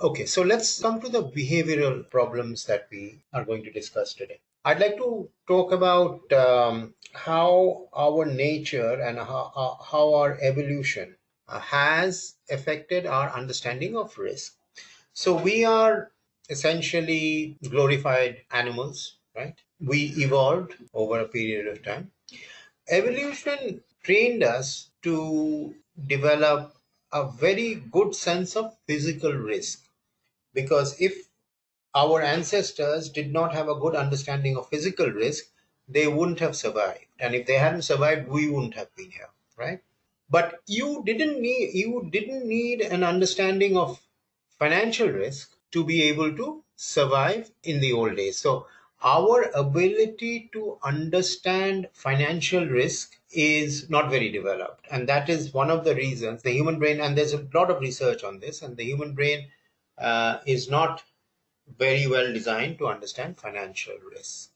Okay, so let's come to the behavioral problems that we are going to discuss today. I'd like to talk about how our nature and how our evolution has affected our understanding of risk. So we are essentially glorified animals, right? We evolved over a period of time. Evolution trained us to develop a very good sense of physical risk, because if our ancestors did not have a good understanding of physical risk, they wouldn't have survived. And if they hadn't survived, we wouldn't have been here, right? But you didn't need an understanding of financial risk to be able to survive in the old days. So our ability to understand financial risk is not very developed, and that is one of the reasons the human brain, and there's a lot of research on this, and the human brain is not very well designed to understand financial risk.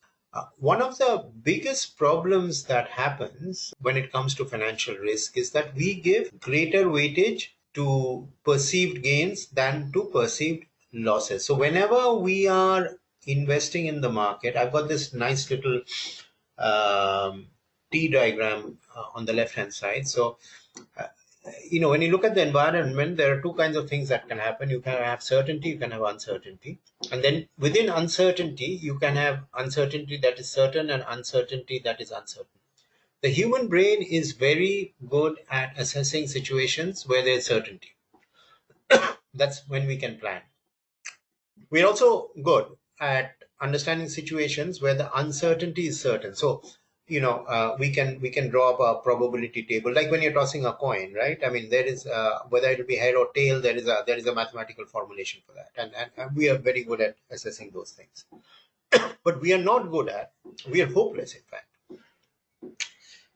One of the biggest problems that happens when it comes to financial risk is that we give greater weightage to perceived gains than to perceived losses. So whenever we are investing in the market, I've got this nice little um, T diagram on the left hand side. So uh, when you look at the environment, there are two kinds of things that can happen. You can have certainty, you can have uncertainty. And then within uncertainty, you can have uncertainty that is certain and uncertainty that is uncertain. The human brain is very good at assessing situations where there's certainty. That's when we can plan. We're also good at understanding situations where the uncertainty is certain. So we can draw up a probability table, like when you're tossing a coin, right? I mean, there is whether it will be head or tail, there is a mathematical formulation for that, and we are very good at assessing those things. But we are hopeless, in fact,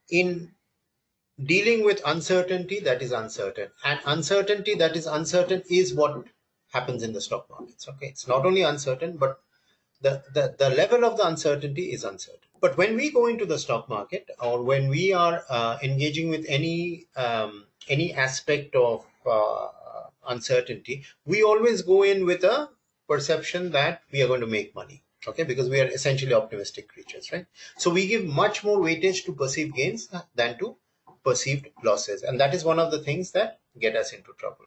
in dealing with uncertainty that is uncertain. And uncertainty that is uncertain is what happens in the stock markets. Okay, it's not only uncertain, but the level of the uncertainty is uncertain. But when we go into the stock market, or when we are engaging with any aspect of uncertainty, we always go in with a perception that we are going to make money. Okay, because we are essentially optimistic creatures, right? So we give much more weightage to perceived gains than to perceived losses, and that is one of the things that get us into trouble.